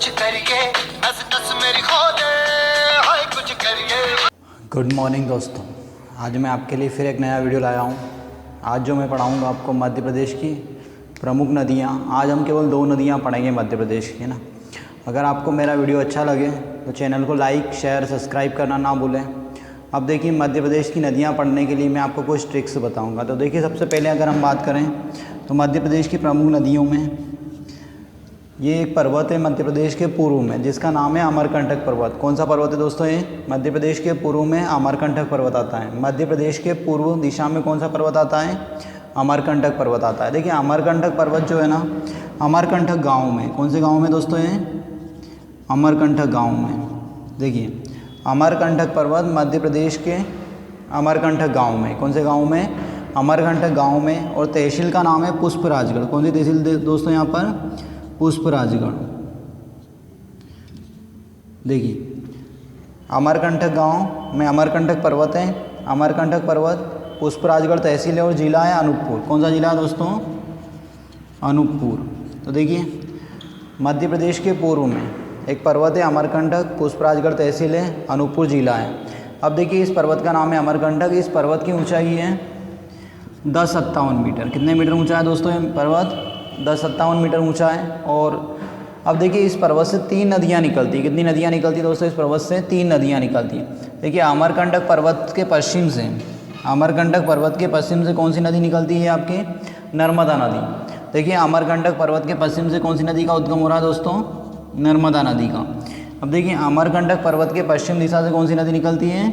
कुछ करिए, नस नस मेरी खो दे, हाय कुछ करिए। गुड मॉर्निंग दोस्तों, आज मैं आपके लिए फिर एक नया वीडियो लाया हूँ। आज जो मैं पढ़ाऊँगा आपको मध्य प्रदेश की प्रमुख नदियाँ। आज हम केवल 2 नदियाँ पढ़ेंगे मध्य प्रदेश की, है ना। अगर आपको मेरा वीडियो अच्छा लगे तो चैनल को लाइक शेयर सब्सक्राइब करना ना भूलें। अब देखिए, मध्य प्रदेश की नदियाँ पढ़ने के लिए मैं आपको कुछ ट्रिक्स बताऊँगा। तो देखिए, सबसे पहले अगर हम बात करें तो मध्य प्रदेश की प्रमुख नदियों में ये एक पर्वत है मध्य प्रदेश के पूर्व में, जिसका नाम है अमरकंटक पर्वत। कौन सा पर्वत है दोस्तों? ये मध्य प्रदेश के पूर्व में अमरकंटक पर्वत आता है। मध्य प्रदेश के पूर्व दिशा में कौन सा पर्वत आता है? अमरकंटक पर्वत आता है। देखिए, अमरकंटक पर्वत जो है ना, अमरकंटक गाँव में, कौन से गाँव में दोस्तों? ये अमरकंटक गाँव में। देखिए, अमरकंटक पर्वत मध्य प्रदेश के अमरकंटक गाँव में, कौन से गाँव में? अमरकंटक गाँव में। और तहसील का नाम है पुष्पराजगढ़। कौन सी तहसील दोस्तों यहाँ पर? पुष्पराजगढ़। देखिए, अमरकंटक गांव में अमरकंटक पर्वत है। अमरकंटक पर्वत पुष्पराजगढ़ तहसील है और ज़िला है अनूपपुर। कौन सा ज़िला है दोस्तों? अनूपपुर। तो देखिए, मध्य प्रदेश के पूर्व में एक पर्वत है अमरकंटक, पुष्पराजगढ़ तहसील है, अनूपपुर ज़िला है। अब देखिए, इस पर्वत का नाम है अमरकंटक। इस पर्वत की ऊंचाई है 1057 मीटर। कितने मीटर ऊंचा है दोस्तों ये पर्वत? 1057 मीटर ऊंचा है। और अब देखिए, इस पर्वत से 3 नदियाँ निकलती हैं। कितनी नदियाँ निकलती हैं दोस्तों? इस पर्वत से 3 नदियाँ निकलती हैं। देखिए, अमरकंटक पर्वत के पश्चिम से, अमरकंटक पर्वत के पश्चिम से कौन सी नदी निकलती है आपकी? नर्मदा नदी। देखिए, अमरकंटक पर्वत के पश्चिम से कौन सी नदी का उद्गम हो रहा है दोस्तों? नर्मदा नदी का। अब देखिए, अमरकंटक पर्वत के पश्चिम दिशा से कौन सी नदी निकलती है?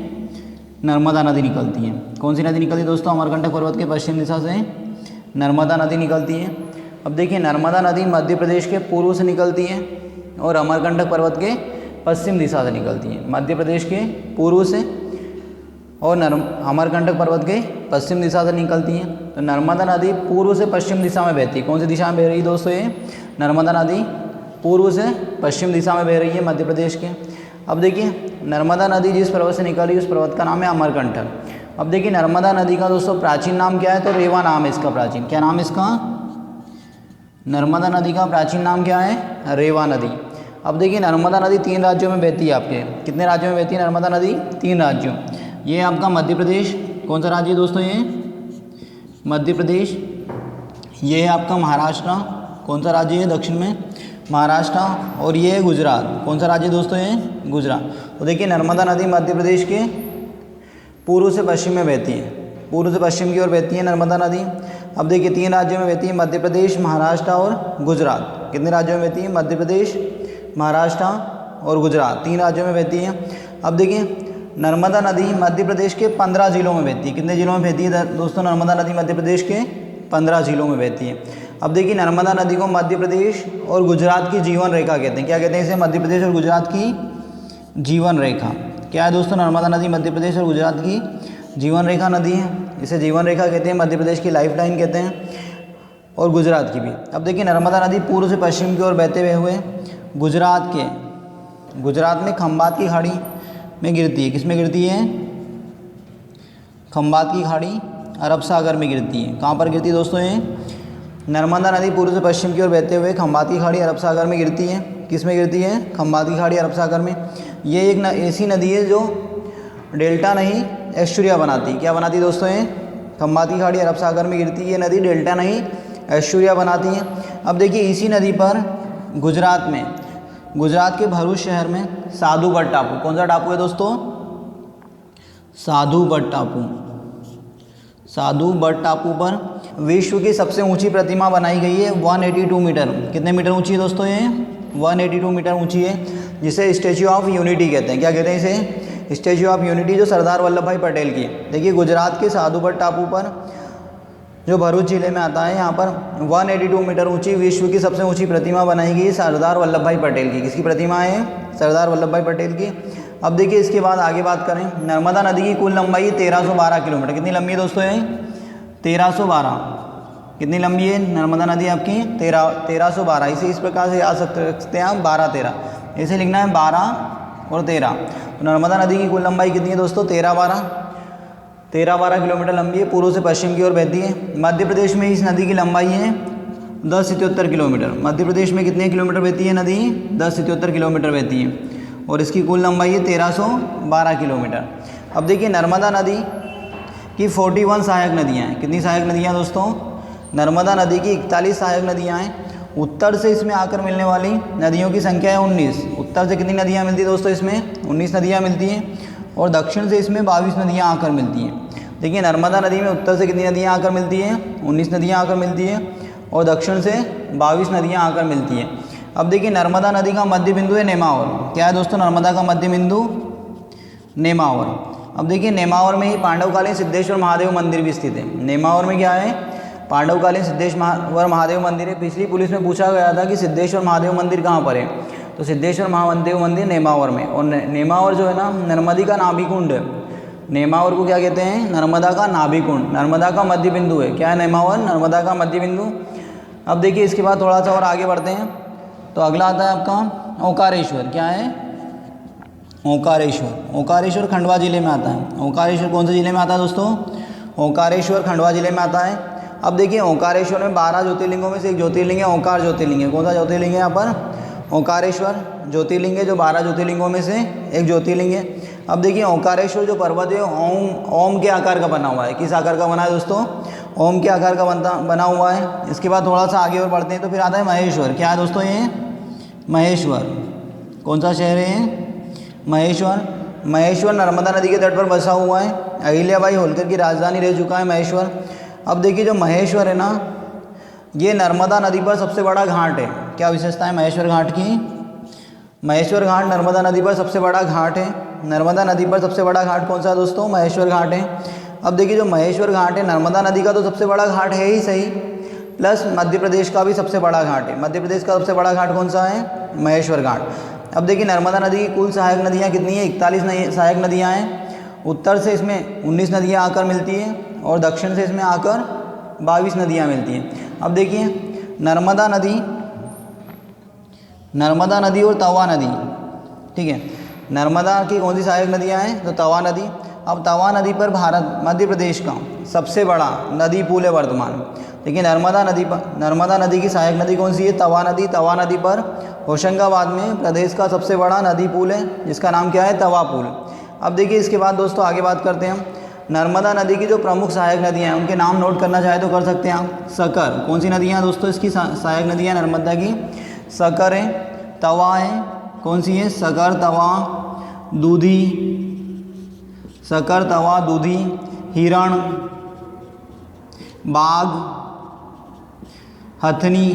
नर्मदा नदी निकलती है। कौन सी नदी निकलती है दोस्तों? अमरकंटक पर्वत के पश्चिम दिशा से नर्मदा नदी निकलती है। अब देखिए, नर्मदा नदी मध्य प्रदेश के पूर्व से निकलती है और अमरकंटक पर्वत के पश्चिम दिशा से निकलती है। मध्य प्रदेश के पूर्व से और अमरकंटक पर्वत के पश्चिम दिशा से निकलती है। तो नर्मदा नदी पूर्व से पश्चिम दिशा में बहती है। कौन सी दिशा में बह रही है दोस्तों? ये नर्मदा नदी पूर्व से पश्चिम दिशा में बह रही है मध्य प्रदेश के। अब देखिए, नर्मदा नदी जिस पर्वत से निकल रही है उस पर्वत का नाम है अमरकंटक। अब देखिए, नर्मदा नदी का दोस्तों प्राचीन नाम क्या है? तो रेवा नाम है इसका प्राचीन। क्या नाम है इसका? नर्मदा नदी का प्राचीन नाम क्या है? रेवा नदी। अब देखिए, नर्मदा नदी 3 राज्यों में बहती है आपके। कितने राज्यों में बहती है नर्मदा नदी? 3 राज्यों। ये आपका मध्य प्रदेश। कौन सा राज्य है दोस्तों? ये मध्य प्रदेश। ये है आपका महाराष्ट्र। कौन सा राज्य है दक्षिण में? महाराष्ट्र। और ये है गुजरात। कौन सा राज्य है दोस्तों? ये गुजरात। तो देखिए, नर्मदा नदी मध्य प्रदेश के पूर्व से पश्चिम में बहती है, पूर्व से पश्चिम की ओर बहती है नर्मदा नदी। अब देखिए, 3 राज्यों में बहती है, मध्य प्रदेश, महाराष्ट्र और गुजरात। कितने राज्यों में बहती है? मध्य प्रदेश, महाराष्ट्र और गुजरात, 3 राज्यों में बहती है। अब देखिए, नर्मदा नदी मध्य प्रदेश के 15 जिलों में बहती है। कितने जिलों में बहती है दोस्तों? नर्मदा नदी मध्य प्रदेश के 15 जिलों में बहती है। अब देखिए, नर्मदा नदी को मध्य प्रदेश और गुजरात की जीवन रेखा कहते हैं। क्या कहते हैं इसे? मध्य प्रदेश और गुजरात की जीवन रेखा। क्या है दोस्तों? नर्मदा नदी मध्य प्रदेश और गुजरात की जीवन रेखा नदी है। इसे जीवन रेखा कहते हैं, मध्य प्रदेश की लाइफ लाइन कहते हैं, और गुजरात की भी। अब देखिए, नर्मदा नदी पूर्व से पश्चिम की ओर बहते हुए गुजरात में खंबात की खाड़ी में गिरती है। किस में गिरती है? खंबात की खाड़ी अरब सागर में गिरती है। कहाँ पर गिरती है दोस्तों? ये नर्मदा नदी पूर्व से पश्चिम की ओर बहते हुए खंबात की खाड़ी अरब सागर में गिरती है। किस में गिरती है? खंबात की खाड़ी अरब सागर में। ये एक ऐसी नदी है जो डेल्टा नहीं एस्चुरिया बनाती। क्या बनाती दोस्तों? ये खंबात की खाड़ी अरब सागर में गिरती है। ये नदी डेल्टा नहीं एस्चुरिया बनाती है। अब देखिए, इसी नदी पर गुजरात के भरूच शहर में साधु बट टापू। कौन सा टापू है दोस्तों? साधु बट टापू। साधु बट टापू पर विश्व की सबसे ऊंची प्रतिमा बनाई गई है, 182 मीटर। कितने मीटर ऊंची है दोस्तों? ये 182 मीटर ऊंची है, जिसे स्टैच्यू ऑफ यूनिटी कहते हैं। क्या कहते हैं इसे? स्टैच्यू ऑफ यूनिटी, जो सरदार वल्लभ भाई पटेल की। देखिए, गुजरात के साधु बट टापू पर, जो भरूच जिले में आता है, यहाँ पर 182 मीटर ऊंची विश्व की सबसे ऊंची प्रतिमा बनाई गई सरदार वल्लभ भाई पटेल की। किसकी प्रतिमा है? सरदार वल्लभ भाई पटेल की। अब देखिए, इसके बाद आगे बात करें, नर्मदा नदी की कुल लंबाई 1312 किलोमीटर। कितनी लंबी है दोस्तों? ये 1312। कितनी लंबी है नर्मदा नदी आपकी? 1312। इसे इस प्रकार से याद सकते हैं आप, 12-13। इसे लिखना है 12 और 13। तो नर्मदा नदी की कुल लंबाई कितनी है दोस्तों? 13-12 किलोमीटर लंबी है, पूर्व से पश्चिम की ओर बहती है। मध्य प्रदेश में इस नदी की लंबाई है 1077 किलोमीटर। मध्य प्रदेश में कितने किलोमीटर बहती है नदी? 1077 किलोमीटर बहती है और इसकी कुल लंबाई है 1312 किलोमीटर। अब देखिए नर्मदा नदी की 41 सहायक नदियाँ हैं। कितनी सहायक नदियाँ दोस्तों? नर्मदा नदी की 41 सहायक नदियाँ हैं। उत्तर से इसमें आकर मिलने वाली नदियों की संख्या है 19। उत्तर से कितनी नदियाँ मिलती है दोस्तों? इसमें 19 नदियाँ मिलती हैं और दक्षिण से इसमें 22 नदियाँ आकर मिलती हैं। देखिए नर्मदा नदी में उत्तर से कितनी नदियाँ आकर मिलती हैं? 19 नदियाँ आकर मिलती हैं और दक्षिण से 22 नदियाँ आकर मिलती हैं। अब देखिए नर्मदा नदी का मध्य बिंदु है नेमावर। क्या है दोस्तों नर्मदा का मध्य बिंदु? नेमावर। अब देखिए नेमावर में ही पांडवकालीन सिद्धेश्वर महादेव मंदिर भी स्थित है। नेमावर में क्या है? पांडवकालीन सिद्धेश्वर महादेव मंदिर है। पिछली पुलिस में पूछा गया था कि सिद्धेश्वर महादेव मंदिर कहाँ पर है, तो सिद्धेश्वर महादेव मंदिर नेमावर में। और नेमावर जो है ना नर्मदी का नाभि कुंड है। नेमावर को क्या कहते हैं? नर्मदा का नाभि कुंड, नर्मदा का मध्य बिंदु है। क्या है नेमावर? नर्मदा का मध्य बिंदु। अब देखिए इसके बाद थोड़ा सा और आगे बढ़ते हैं तो अगला आता है आपका ओंकारेश्वर। क्या है? ओंकारेश्वर। ओंकारेश्वर खंडवा जिले में आता है। ओंकारेश्वर कौन से जिले में आता है दोस्तों? ओंकारेश्वर खंडवा जिले में आता है। अब देखिए ओंकारेश्वर में 12 ज्योतिर्लिंगों में से एक ज्योतिर्लिंग है ओंकार ज्योतिर्लिंग है। कौन सा ज्योतिर्लिंग है यहाँ पर? ओंकारेश्वर ज्योतिर्लिंग है, जो 12 ज्योतिर्लिंगों में से एक ज्योतिर्लिंग है। अब देखिए ओंकारेश्वर जो पर्वत है ओम के आकार का बना हुआ है। किस आकार का बना है दोस्तों? ओम के आकार का बना हुआ है। इसके बाद थोड़ा सा आगे और बढ़ते हैं तो फिर आता है महेश्वर। क्या है दोस्तों ये? महेश्वर। कौन सा शहर है? महेश्वर। महेश्वर नर्मदा नदी के तट पर बसा हुआ है। अहिल्याबाई होलकर की राजधानी रह चुका है महेश्वर। अब देखिए जो महेश्वर है ना, ये नर्मदा नदी पर सबसे बड़ा घाट है। क्या विशेषता है महेश्वर घाट की? महेश्वर घाट नर्मदा नदी पर सबसे बड़ा घाट है। नर्मदा नदी पर सबसे बड़ा घाट कौन सा है दोस्तों? महेश्वर घाट है। अब देखिए जो महेश्वर घाट है नर्मदा नदी का तो सबसे बड़ा घाट है ही सही, प्लस मध्य प्रदेश का भी सबसे बड़ा घाट है। मध्य प्रदेश का सबसे बड़ा घाट कौन सा है? महेश्वर घाट। अब देखिए नर्मदा नदी की कुल सहायक नदियाँ कितनी है? 41 सहायक नदियाँ हैं। उत्तर से इसमें 19 नदियाँ आकर मिलती हैं और दक्षिण से इसमें आकर 22 नदियाँ मिलती हैं। अब देखिए नर्मदा नदी और तवा नदी, ठीक है। नर्मदा की कौन सी सहायक नदियाँ हैं? तो तवा नदी। अब तवा नदी पर मध्य प्रदेश का सबसे बड़ा नदी पुल है वर्तमान। देखिए नर्मदा नदी की सहायक नदी कौन सी है? तवा नदी। तवा नदी पर होशंगाबाद में प्रदेश का सबसे बड़ा नदी पुल है, जिसका नाम क्या है? तवा पुल। अब देखिए इसके बाद दोस्तों आगे बात करते हैं हम नर्मदा नदी की जो प्रमुख सहायक नदियाँ हैं उनके नाम नोट करना चाहे तो कर सकते हैं आप। सकर। कौन सी नदियाँ हैं दोस्तों इसकी सहायक नदियाँ नर्मदा की? सकर है, तवा है। कौन सी है? सकर, तवा, दूधी। सकर, तवा, दूधी, हिरण, बाघ, हथनी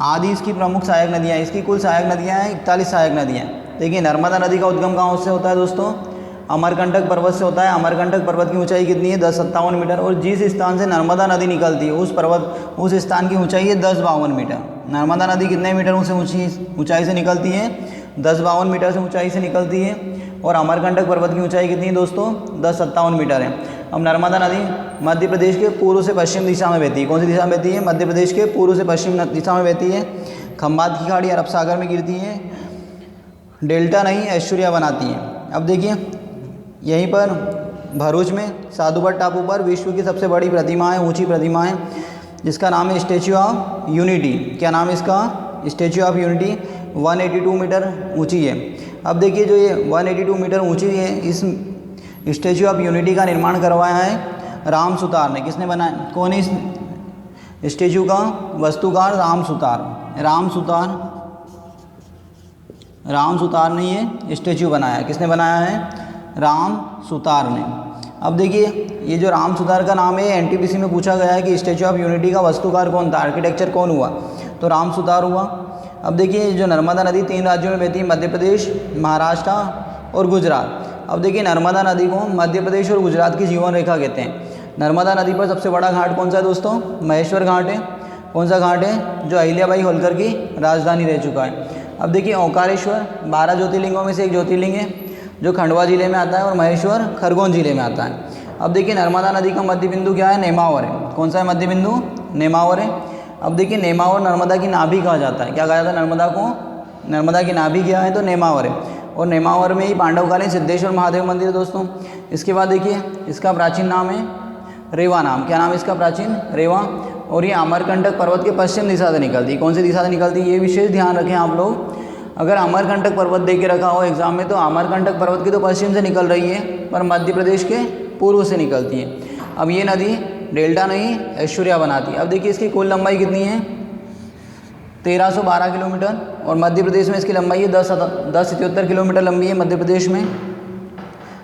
आदि इसकी प्रमुख सहायक नदियाँ हैं। इसकी कुल सहायक नदियाँ हैं 41 सहायक नदियाँ। देखिए नर्मदा नदी का उद्गम कहाँ से होता है दोस्तों? अमरकंटक पर्वत से होता है। अमरकंटक पर्वत की ऊंचाई कितनी है? 1057 मीटर। और जिस स्थान से नर्मदा नदी निकलती है उस स्थान की ऊंचाई है 1052 मीटर। नर्मदा नदी कितने मीटर से ऊंचाई से निकलती है? 1052 मीटर से ऊंचाई से निकलती है। और अमरकंटक पर्वत की ऊंचाई कितनी है दोस्तों? 1057 मीटर है। अब नर्मदा नदी मध्य प्रदेश के पूर्व से पश्चिम दिशा में बहती है। कौन सी दिशा में बहती है? मध्य प्रदेश के पूर्व से पश्चिम दिशा में बहती है। खंबात की खाड़ी अरब सागर में गिरती है। डेल्टा नहीं ऐश्वर्या बनाती है। अब देखिए यहीं पर भरूच में साधुबट टापू पर विश्व की सबसे बड़ी प्रतिमा है, ऊंची प्रतिमा है, जिसका नाम है स्टैच्यू ऑफ यूनिटी। क्या नाम है इसका? Statue of unity. 182 मीटर ऊंची है। अब देखिए जो ये 182 मीटर ऊंची है, इस स्टैच्यू ऑफ यूनिटी का निर्माण करवाया है राम सुतार ने। किसने बनाया? कौन है इस स्टैच्यू का वास्तुकार? राम सुतार ने ये स्टैच्यू बनाया। किसने बनाया है? राम सुतार ने। अब देखिए ये जो राम सुतार का नाम है एनटीपीसी में पूछा गया है कि स्टैच्यू ऑफ यूनिटी का वास्तुकार कौन था, आर्किटेक्चर कौन हुआ, तो राम सुतार हुआ। अब देखिए जो नर्मदा नदी 3 राज्यों में बहती है, मध्य प्रदेश, महाराष्ट्र और गुजरात। अब देखिए नर्मदा नदी को मध्य प्रदेश और गुजरात की जीवन रेखा कहते हैं। नर्मदा नदी पर सबसे बड़ा घाट कौन सा है दोस्तों? महेश्वर घाट है। कौन सा घाट है? जो अहिल्याबाई होलकर की राजधानी रह चुका है। अब देखिए ओंकारेश्वर 12 ज्योतिर्लिंगों में से एक ज्योतिर्लिंग है जो खंडवा जिले में आता है, और महेश्वर खरगोन जिले में आता है। अब देखिए नर्मदा नदी का मध्य बिंदु क्या है? नेमावर है। कौन सा है मध्य बिंदु? नेमावर है। अब देखिए नेमावर नर्मदा की नाभि कहा जाता है। क्या कहा जाता है नर्मदा को? नर्मदा की नाभि क्या है? तो नेमावर है। और नेमावर में ही पांडवकालीन सिद्धेश्वर महादेव मंदिर है दोस्तों। इसके बाद देखिए इसका प्राचीन नाम है रेवा नाम। क्या नाम है इसका? प्राचीन रेवा। और ये अमरकंटक पर्वत के पश्चिम दिशा से निकलती है। कौन सी दिशा से निकलती है, ये विशेष ध्यान रखें आप लोग। अगर अमरकंटक पर्वत दे के रखा हो एग्जाम में तो अमरकंटक पर्वत की तो पश्चिम से निकल रही है, पर मध्य प्रदेश के पूर्व से निकलती है। अब ये नदी डेल्टा नहीं ऐश्वर्या बनाती है। अब देखिए इसकी कुल लंबाई कितनी है, 1312 किलोमीटर, और मध्य प्रदेश में इसकी लंबाई है 1077 किलोमीटर लंबी है मध्य प्रदेश में।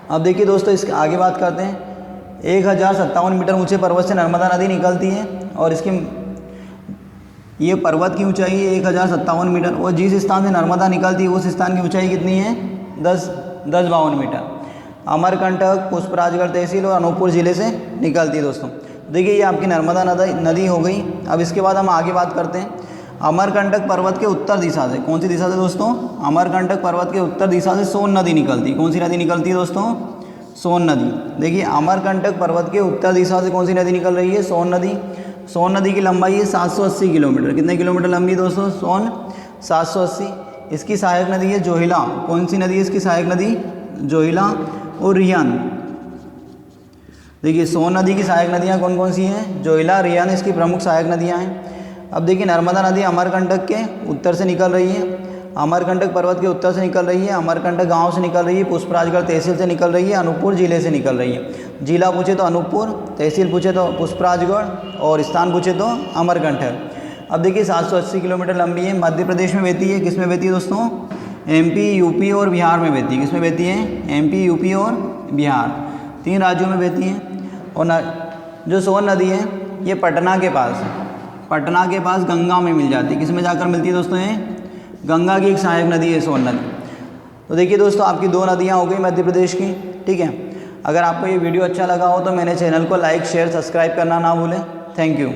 अब देखिए दोस्तों इसके आगे बात करते हैं। 1057 मीटर ऊंचे पर्वत से नर्मदा नदी निकलती है, और इसकी ये पर्वत की ऊंचाई है 1057 मीटर, और जिस स्थान से नर्मदा निकलती है उस स्थान की ऊंचाई कितनी है, 1052 मीटर। अमरकंटक, पुष्पराजगढ़ तहसील और अनूपपुर ज़िले से निकलती है दोस्तों। देखिए ये आपकी नर्मदा नदी हो गई। अब इसके बाद हम आगे बात करते हैं अमरकंटक पर्वत के उत्तर दिशा से। कौन सी दिशा से दोस्तों, अमरकंटक पर्वत के उत्तर दिशा से सोन नदी निकलती है। कौन सी नदी निकलती है दोस्तों, सोन नदी। देखिए अमरकंटक पर्वत के उत्तर दिशा से कौन सी नदी निकल रही है, सोन नदी। सोन नदी की लंबाई है 780 किलोमीटर। कितने किलोमीटर लंबी है दोस्तों, सोन 780। इसकी सहायक नदी है जोहिला। कौन सी नदी है इसकी सहायक नदी, जोहिला और रियान। देखिए सोन नदी की सहायक नदियाँ कौन कौन सी हैं, जोहिला, रियान इसकी प्रमुख सहायक नदियाँ हैं। अब देखिए नर्मदा नदी अमरकंटक के उत्तर से निकल रही है, अमरकंटक पर्वत के उत्तर से निकल रही है, अमरकंटक गांव से निकल रही है, पुष्पराजगढ़ तहसील से निकल रही है, अनूपपुर ज़िले से निकल रही है। जिला पूछे तो अनूपपुर, तहसील पूछे तो पुष्पराजगढ़, और स्थान पूछे तो अमरकंटक। अब देखिए 780 किलोमीटर लंबी है, मध्य प्रदेश में बहती है। किस में बहती है दोस्तों, MP, UP और बिहार में बहती है। किस में बहती है, MP, UP और बिहार, 3 राज्यों में बहती है। और जो सोन नदी है ये पटना के पास गंगा में मिल जाती है। किस में जाकर मिलती है दोस्तों, ये गंगा की एक सहायक नदी है सोन नदी। तो देखिए दोस्तों आपकी 2 नदियाँ हो गई मध्य प्रदेश की, ठीक है। अगर आपको ये वीडियो अच्छा लगा हो तो मेरे चैनल को लाइक, शेयर, सब्सक्राइब करना ना भूलें। Thank you.